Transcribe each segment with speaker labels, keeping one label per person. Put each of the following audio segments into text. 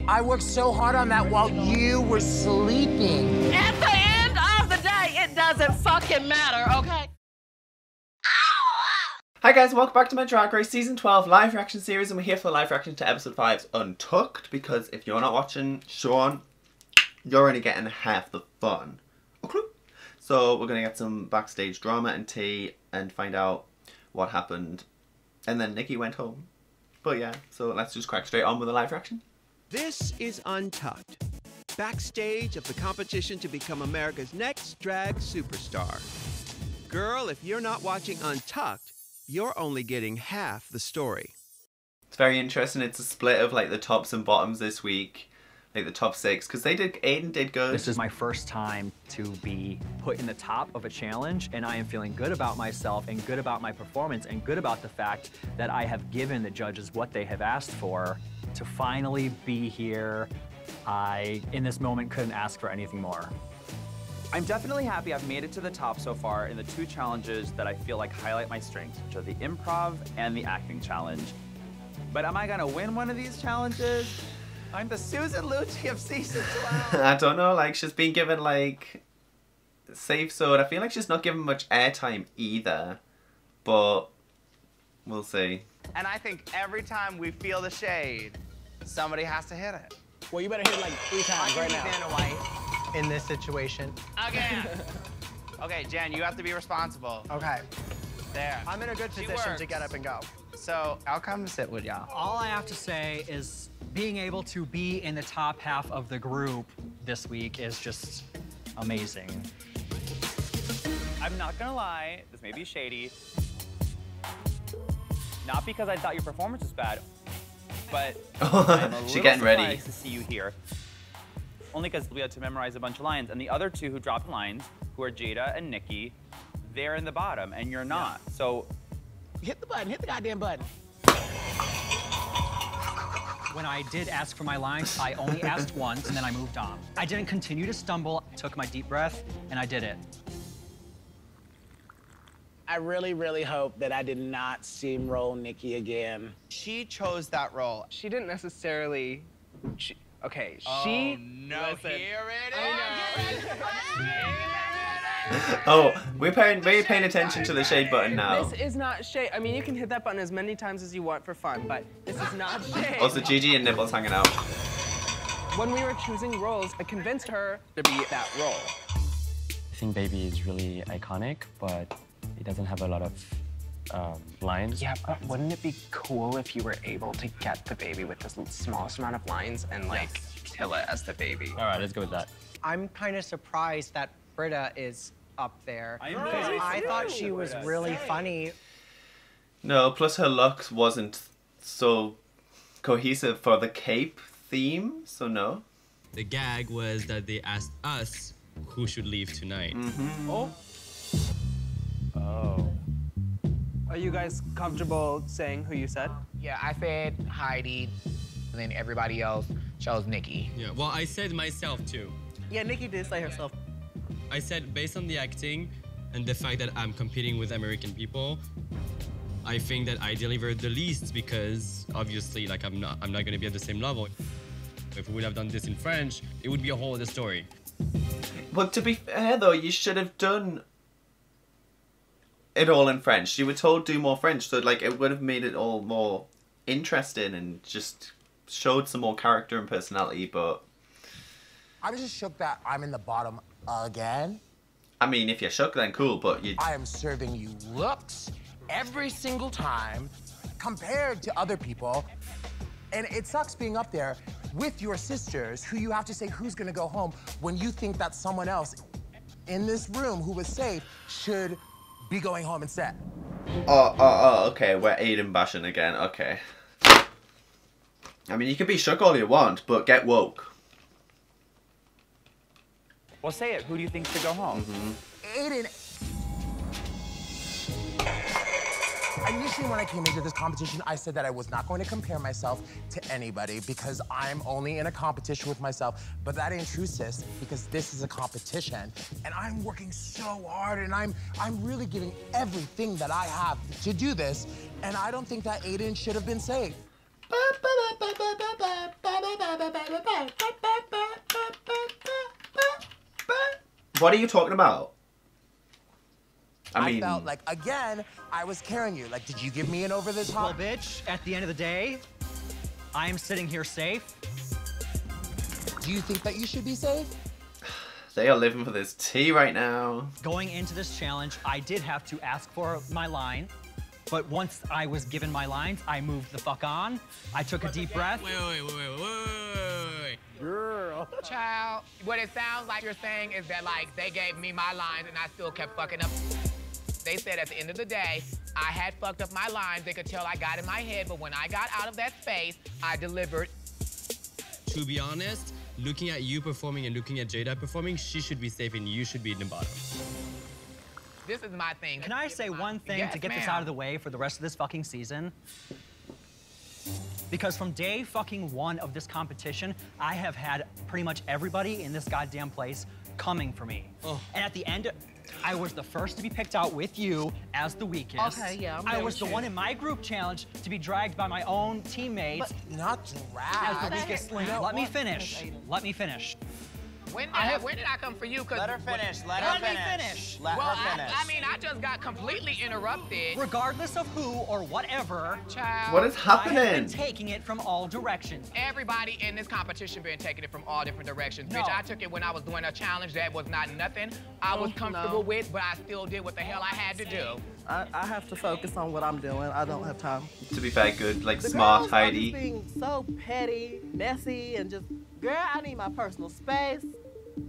Speaker 1: I worked so hard on that while you were sleeping.
Speaker 2: At the end of the day, it doesn't fucking matter, okay?
Speaker 3: Hi guys, welcome back to my Drag Race Season 12 live reaction series, and we're here for the live reaction to Episode 5's Untucked, because if you're not watching Sean, you're only getting half the fun. Okay. So we're going to get some backstage drama and tea and find out what happened. And then Nikki went home. But yeah, so let's just crack straight on with the live reaction.
Speaker 4: This is Untucked, backstage of the competition to become America's next drag superstar. Girl, if you're not watching Untucked, you're only getting half the story.
Speaker 3: It's very interesting. It's a split of like the tops and bottoms this week, like the top 6, because Aiden did good.
Speaker 5: This is my first time to be put in the top of a challenge, and I am feeling good about myself and good about my performance and good about the fact that I have given the judges what they have asked for. To finally be here, I, in this moment, couldn't ask for anything more.
Speaker 6: I'm definitely happy I've made it to the top so far in the 2 challenges that I feel like highlight my strengths, which are the improv and the acting challenge. But am I gonna win one of these challenges? I'm the Susan Lucci of Season 12.
Speaker 3: I don't know, like she's been given like safe sword. I feel like she's not given much airtime either, but we'll see.
Speaker 7: And I think every time we feel the shade, somebody has to hit it.
Speaker 1: Well, you better hit it like 3 times right now.
Speaker 7: Vanna White.
Speaker 1: In this situation.
Speaker 7: Again. Okay, Jen, you have to be responsible.
Speaker 1: Okay.
Speaker 7: There.
Speaker 1: I'm in a good position to get up and go.
Speaker 7: So I'll come sit with y'all.
Speaker 5: All I have to say is being able to be in the top half of the group this week is just amazing.
Speaker 6: I'm not gonna lie, this may be shady. Not because I thought your performance was bad, but I'm a
Speaker 3: She
Speaker 6: little
Speaker 3: getting ready.
Speaker 6: surprised to see you here. Only because we had to memorize a bunch of lines, and the other 2 who dropped lines, who are Jada and Nikki, they're in the bottom, and you're not. Yeah. So
Speaker 1: hit the button, hit the goddamn button.
Speaker 5: When I did ask for my lines, I only asked once, and then I moved on. I didn't continue to stumble, took my deep breath, and I did it.
Speaker 1: I really, really hope that I did not steamroll Nikki again.
Speaker 7: She chose that role.
Speaker 8: She didn't necessarily... Okay,
Speaker 7: she... No, here it is!
Speaker 3: Oh, we're paying attention to the shade button now.
Speaker 8: This is not shade. I mean, you can hit that button as many times as you want for fun, but this is not shade.
Speaker 3: Also, Gigi and Nibbles hanging out.
Speaker 8: When we were choosing roles, I convinced her to be that role.
Speaker 9: I think Baby is really iconic, but it doesn't have a lot of lines.
Speaker 10: Yeah, but wouldn't it be cool if you were able to get the baby with the smallest amount of lines and like kill it as the baby?
Speaker 9: All right, let's go with that.
Speaker 11: I'm kind of surprised that Britta is up there.
Speaker 6: I
Speaker 11: thought she was really funny.
Speaker 3: No, plus her looks wasn't so cohesive for the cape theme, so no.
Speaker 12: The gag was that they asked us who should leave tonight.
Speaker 8: Oh. Are you guys comfortable saying who you said?
Speaker 7: Yeah, I said Heidi, and then everybody else chose Nikki.
Speaker 12: Yeah, well, I said myself too.
Speaker 8: Yeah, Nikki did say herself.
Speaker 12: I said based on the acting and the fact that I'm competing with American people, I think that I delivered the least because obviously, like, I'm not gonna be at the same level. If we would have done this in French, it would be a whole other story.
Speaker 3: But to be fair though, you should have done it all in French. You were told do more French, so like it would have made it all more interesting and just showed some more character and personality, but...
Speaker 1: I'm just shook that I'm in the bottom again.
Speaker 3: I mean, if you're shook, then cool, but you...
Speaker 1: I am serving you looks every single time compared to other people. And it sucks being up there with your sisters who you have to say who's gonna go home when you think that someone else in this room who was safe should be going home instead.
Speaker 3: Oh, okay, we're Aiden bashing again, okay. I mean, you can be shook all you want, but get woke.
Speaker 6: well, say it. Who do you think should go home?
Speaker 1: Aiden. Initially, when I came into this competition, I said that I was not going to compare myself to anybody because I'm only in a competition with myself. But that ain't true, sis, because this is a competition. And I'm working so hard, and I'm really giving everything that I have to do this. And I don't think that Aiden should have been saved.
Speaker 3: What are you talking about? I mean,
Speaker 1: felt like, again, I was carrying you. Like, did you give me an over this
Speaker 5: Well,
Speaker 1: hot?
Speaker 5: bitch, at the end of the day, I am sitting here safe.
Speaker 1: Do you think that you should be safe?
Speaker 3: they are living for this tea right now.
Speaker 5: Going into this challenge, I did have to ask for my line. But once I was given my lines, I moved the fuck on. I took a deep breath.
Speaker 12: Wait.
Speaker 1: Girl.
Speaker 7: Child, what it sounds like you're saying is that, like, they gave me my lines and I still kept fucking up. They said at the end of the day, I had fucked up my lines. They could tell I got in my head, but when I got out of that space, I delivered.
Speaker 12: To be honest, looking at you performing and looking at Jada performing, she should be safe and you should be in the bottom.
Speaker 7: This is my thing.
Speaker 5: Can I say one thing
Speaker 7: Yes,
Speaker 5: to get this
Speaker 7: ma'am.
Speaker 5: out of the way for the rest of this fucking season? Because from day fucking one of this competition, I have had pretty much everybody in this goddamn place coming for me.
Speaker 12: Oh.
Speaker 5: And at the end, I was the first to be picked out with you as the weakest.
Speaker 2: Okay, yeah, I'm
Speaker 5: I
Speaker 2: there
Speaker 5: was
Speaker 2: with
Speaker 5: the
Speaker 2: you.
Speaker 5: one in my group challenge to be dragged by my own teammates
Speaker 1: Not
Speaker 5: as the
Speaker 1: drag.
Speaker 5: weakest link. Let me finish. Let me finish.
Speaker 7: When did I come for you?
Speaker 6: Let her finish. Let
Speaker 5: Let
Speaker 6: her
Speaker 5: me
Speaker 6: finish.
Speaker 5: finish.
Speaker 6: Let
Speaker 7: Well,
Speaker 6: her finish.
Speaker 7: I mean, I just got completely interrupted.
Speaker 5: Regardless of who or whatever,
Speaker 7: Child.
Speaker 3: What is
Speaker 5: I have been
Speaker 3: happening?
Speaker 5: taking it from all directions.
Speaker 7: Everybody in this competition been taking it from all different directions.
Speaker 5: No.
Speaker 7: Bitch, I took it when I was doing a challenge that was not nothing I was comfortable with, but I still did what the hell I had to do.
Speaker 2: I have to focus on what I'm doing. I don't have time.
Speaker 3: To be fair, good, like
Speaker 2: The
Speaker 3: smart
Speaker 2: girls are just
Speaker 3: Heidi.
Speaker 2: being so petty, messy, and just, girl, I need my personal space.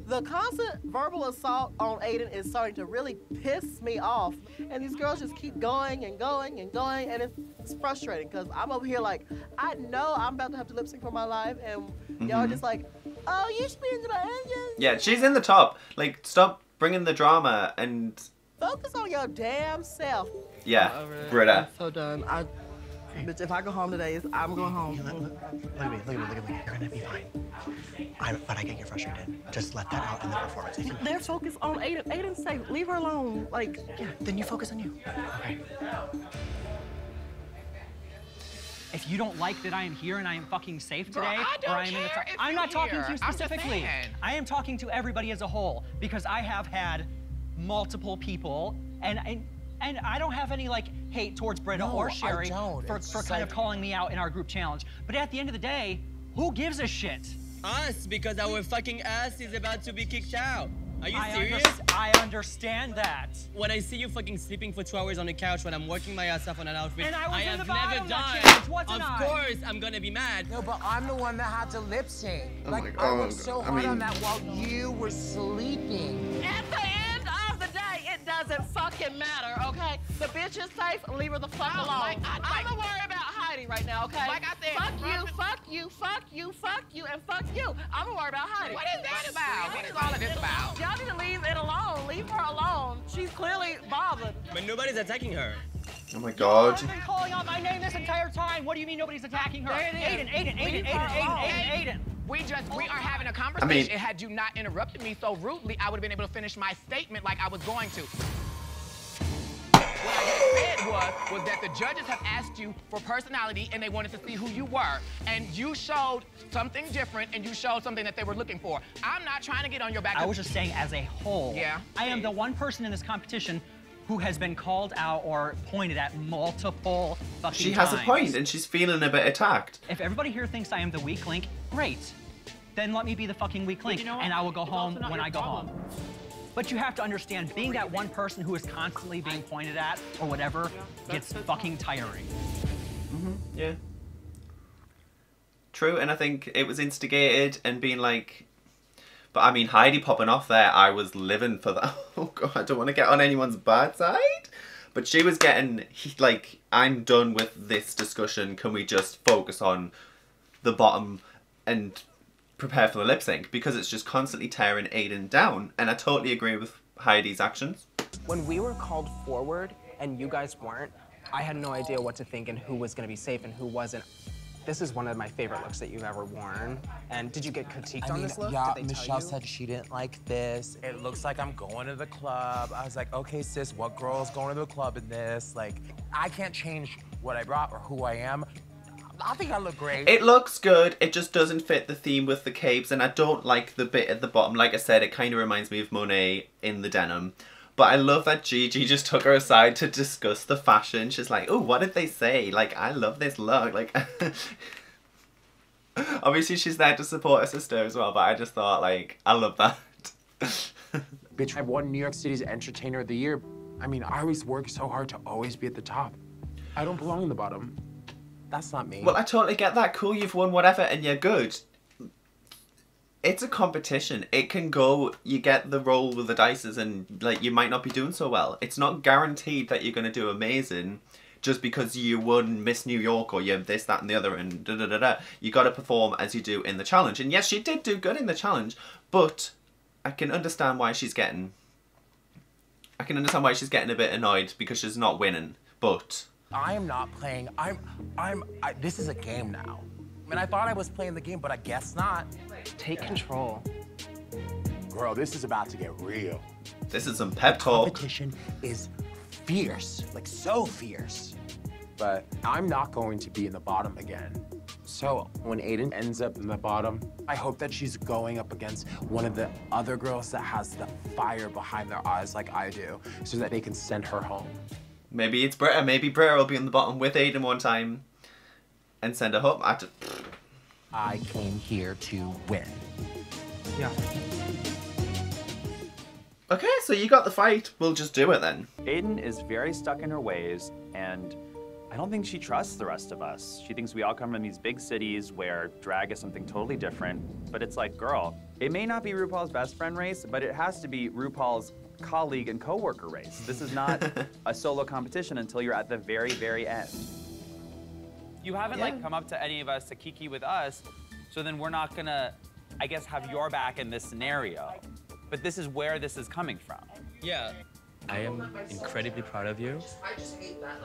Speaker 2: The constant verbal assault on Aiden is starting to really piss me off. And these girls just keep going and going and going, and it's frustrating because I'm over here like, I know I'm about to have to lip sync for my life, and y'all are just like, oh, you should be in the engine.
Speaker 3: Yeah, she's in the top. Like, stop bringing the drama and
Speaker 2: Focus on your damn self.
Speaker 3: yeah,
Speaker 2: Over it.
Speaker 3: Britta.
Speaker 2: I'm so done. Bitch, if I go home today, I'm going home.
Speaker 11: Look at me. You're gonna be fine. But I get you're frustrated. Just let that out in the performance. If you,
Speaker 2: They're focused on Aiden. Aiden's safe. Leave her alone. Like,
Speaker 11: yeah, then you focus on you. Okay.
Speaker 5: If you don't like that I am here and I am fucking safe
Speaker 7: Girl,
Speaker 5: today,
Speaker 7: I don't
Speaker 5: or I am in the
Speaker 7: care if
Speaker 5: I'm
Speaker 7: you're
Speaker 5: not talking to
Speaker 7: here.
Speaker 5: you
Speaker 7: I'm just
Speaker 5: specifically.
Speaker 7: saying.
Speaker 5: I am talking to everybody as a whole because I have had multiple people and I don't have any like hate towards Britta
Speaker 1: No,
Speaker 5: or
Speaker 1: I
Speaker 5: Sherry
Speaker 1: don't.
Speaker 5: for
Speaker 1: It's
Speaker 5: kind
Speaker 1: like-
Speaker 5: of calling me out in our group challenge. But at the end of the day, who gives a shit?
Speaker 12: Us, because our fucking ass is about to be kicked out. Are you
Speaker 5: I
Speaker 12: serious?
Speaker 5: I understand that.
Speaker 12: When I see you fucking sleeping for 2 hours on the couch when I'm working my ass off on an outfit,
Speaker 5: And I was in
Speaker 12: have
Speaker 5: the
Speaker 12: never
Speaker 5: bottom of that
Speaker 12: done.
Speaker 5: challenge, wasn't
Speaker 12: Of
Speaker 5: I?
Speaker 12: course, I'm gonna be mad.
Speaker 1: No, but I'm the one that had to lip sync.
Speaker 3: Oh
Speaker 1: Like,
Speaker 3: my
Speaker 1: I
Speaker 3: God.
Speaker 1: worked so
Speaker 3: I
Speaker 1: hard
Speaker 3: mean-
Speaker 1: on that while you were sleeping.
Speaker 2: at the end of the day, it doesn't fucking matter, okay? The bitch is safe. Leave her the fuck alone.
Speaker 7: like,
Speaker 2: I'm gonna worry about Heidi right now, okay?
Speaker 7: Like I said,
Speaker 2: fuck you, and fuck you. I'm gonna worry about Heidi.
Speaker 7: What is that about? What is all of this about?
Speaker 2: Y'all need to leave it alone. Leave her alone. She's clearly bothered.
Speaker 12: But nobody's attacking her.
Speaker 3: Oh my god.
Speaker 5: I've been calling out my name this entire time. What do you mean nobody's attacking her?
Speaker 2: There it is.
Speaker 5: Aiden.
Speaker 7: We are having a conversation. Had you not interrupted me so rudely, I would have been able to finish my statement like I was going to. What I said was that the judges have asked you for personality and they wanted to see who you were. And you showed something different and you showed something that they were looking for. I'm not trying to get on your back.
Speaker 5: I was just saying as a whole.
Speaker 7: Yeah.
Speaker 5: I am the one person in this competition who has been called out or pointed at multiple fucking
Speaker 3: She has a
Speaker 5: times.
Speaker 3: point and she's feeling a bit attacked.
Speaker 5: If everybody here thinks I am the weak link, great. Then let me be the fucking weak link,
Speaker 2: you know what?
Speaker 5: and I will go
Speaker 2: It's
Speaker 5: home
Speaker 2: also not
Speaker 5: when
Speaker 2: your
Speaker 5: I go
Speaker 2: problem.
Speaker 5: home. But you have to understand, being that one person who is constantly being pointed at or whatever gets fucking tiring.
Speaker 3: Yeah. True, and I think it was instigated and being like, but I mean, Heidi popping off there, I was living for that. Oh god, I don't want to get on anyone's bad side. But she was getting, like, I'm done with this discussion. Can we just focus on the bottom and prepare for the lip sync? Because it's just constantly tearing Aiden down. And I totally agree with Heidi's actions.
Speaker 11: When we were called forward and you guys weren't, I had no idea what to think and who was gonna be safe and who wasn't. This is one of my favorite looks that you've ever worn. And did you get critiqued on this look?
Speaker 1: Yeah,
Speaker 11: Did they tell
Speaker 1: Michelle
Speaker 11: you?
Speaker 1: said she didn't like this. It looks like I'm going to the club. I was like, okay, sis, what girl's going to the club in this? Like, I can't change what I brought or who I am. I think I look great.
Speaker 3: It looks good. It just doesn't fit the theme with the capes, and I don't like the bit at the bottom. Like I said, it kind of reminds me of Monet in the denim. But I love that Gigi just took her aside to discuss the fashion. She's like, oh, what did they say? Like, I love this look. Like, obviously she's there to support her sister as well, but I just thought, like, I love that.
Speaker 1: Bitch, I won New York City's Entertainer of the Year. I mean, I always work so hard to always be at the top. I don't belong in the bottom. That's not me.
Speaker 3: Well, I totally get that. Cool, you've won whatever and you're good. It's a competition. It can go, you get the roll with the dices and like you might not be doing so well. It's not guaranteed that you're going to do amazing just because you won Miss New York or you have this, that and the other and da da da da. You got to perform as you do in the challenge. And yes, she did do good in the challenge, but I can understand why she's getting... I can understand why she's getting a bit annoyed because she's not winning, but...
Speaker 1: I am not playing. This is a game now. I mean, I thought I was playing the game, but I guess not.
Speaker 11: Take control.
Speaker 1: Girl, this is about to get real.
Speaker 3: This is some pep talk.
Speaker 1: Competition is fierce, like so fierce. But I'm not going to be in the bottom again. So when Aiden ends up in the bottom, I hope that she's going up against one of the other girls that has the fire behind their eyes like I do, so that they can send her home.
Speaker 3: Maybe it's Britta. Maybe Britta will be in the bottom with Aiden one time and send her home.
Speaker 1: I came here to win.
Speaker 11: Yeah.
Speaker 3: Okay, so you got the fight. We'll just do it then.
Speaker 6: Aiden is very stuck in her ways, and I don't think she trusts the rest of us. She thinks we all come from these big cities where drag is something totally different, but it's like, girl, it may not be RuPaul's best friend race, but it has to be RuPaul's colleague and coworker race. This is not a solo competition until you're at the very, very end. You haven't like come up to any of us to kiki with us, so then we're not gonna, I guess, have your back in this scenario. But this is where this is coming from.
Speaker 12: Yeah.
Speaker 9: I am incredibly proud of you.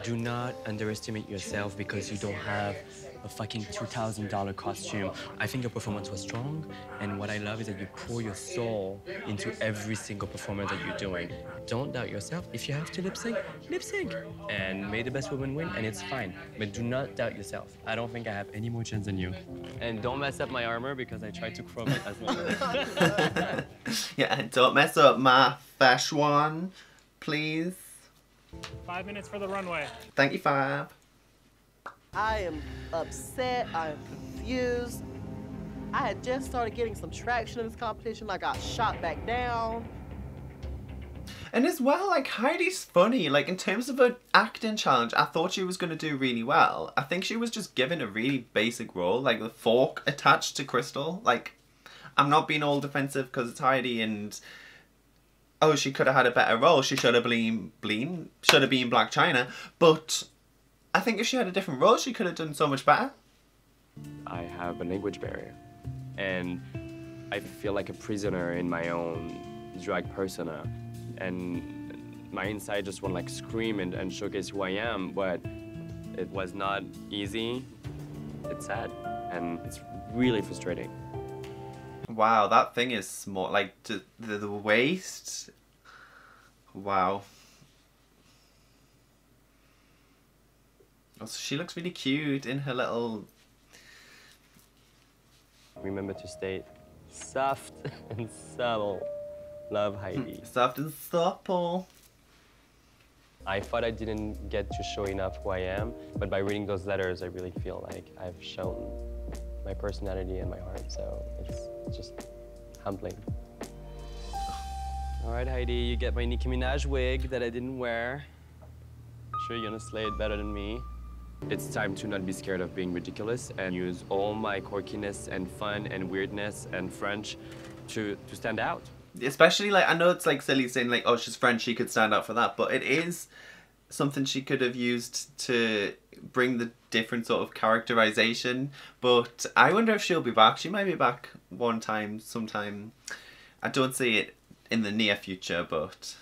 Speaker 9: Do not underestimate yourself because you don't have a fucking $2,000 costume. I think your performance was strong, and what I love is that you pour your soul into every single performance that you're doing. Don't doubt yourself. If you have to lip sync, and may the best woman win, and it's fine. But do not doubt yourself. I don't think I have any more chance than you. And don't mess up my armor because I tried to chrome it as well.
Speaker 3: Yeah, and don't mess up my fashion, please.
Speaker 13: 5 minutes for the runway.
Speaker 3: Thank you, Fab.
Speaker 2: I am upset, I am confused. I had just started getting some traction in this competition. I got shot back down.
Speaker 3: And as well, like, Heidi's funny. Like, in terms of an acting challenge, I thought she was going to do really well. I think she was just given a really basic role, like the fork attached to Crystal. Like, I'm not being all defensive because it's Heidi and... Oh, she could have had a better role. She should have been Black China. But I think if she had a different role, she could have done so much better.
Speaker 9: I have a language barrier, and I feel like a prisoner in my own drag persona, and my inside just want to like scream and showcase who I am, but it was not easy. It's sad, and it's really frustrating.
Speaker 3: Wow, that thing is small. Like, the waist. Wow. Also, she looks really cute in her little...
Speaker 9: Remember to stay soft and subtle. Love, Heidi.
Speaker 3: Soft and supple.
Speaker 9: I thought I didn't get to show enough who I am, but by reading those letters, I really feel like I've shown my personality and my heart, so it's just humbling. All right, Heidi, you get my Nicki Minaj wig that I didn't wear. I'm sure you're gonna slay it better than me. It's time to not be scared of being ridiculous and use all my quirkiness and fun and weirdness and French to stand out.
Speaker 3: Especially, like, I know it's like silly saying like, oh, she's French, she could stand out for that, but it is something she could have used to bring the different sort of characterization. But I wonder if she'll be back. She might be back one time, sometime. I don't see it in the near future, but...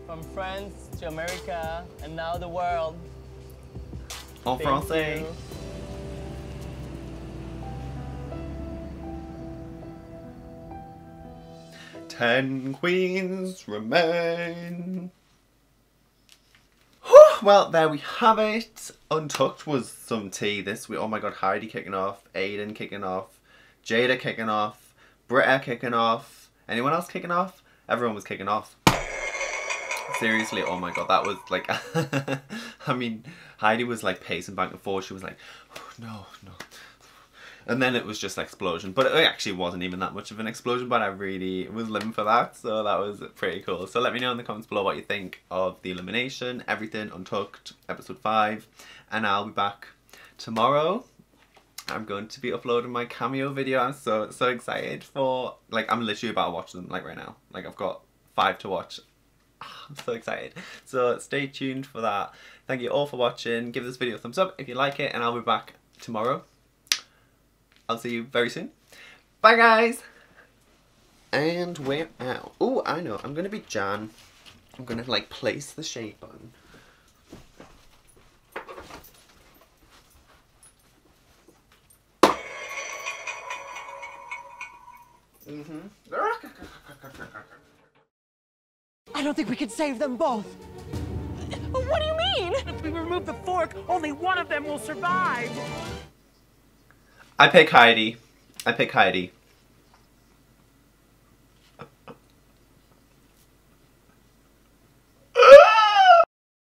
Speaker 14: From France to America, and now the world.
Speaker 3: En français.
Speaker 14: You.
Speaker 3: 10 queens remain. well, there we have it. Untucked was some tea this week. Oh my god, Heidi kicking off, Aiden kicking off, Jada kicking off, Britta kicking off. Anyone else kicking off? Everyone was kicking off. Seriously, oh my god, that was like, I mean, Heidi was like pacing back and forth. She was like, oh, no. And then it was just explosion. But it actually wasn't even that much of an explosion, but I really was living for that. So that was pretty cool. So let me know in the comments below what you think of the elimination, everything, Untucked, episode 5. And I'll be back tomorrow. I'm going to be uploading my cameo video. I'm so excited for, like, I'm literally about to watch them, like, right now. Like, I've got 5 to watch. I'm so excited. So stay tuned for that. Thank you all for watching. Give this video a thumbs up if you like it, and I'll be back tomorrow. I'll see you very soon. Bye, guys. And we're out. Oh, I know. I'm going to be Jan. I'm going to, like, place the shade button.
Speaker 15: I don't think we can save them both.
Speaker 16: What do you mean? If we remove the fork, only one of them will survive.
Speaker 3: I pick Heidi.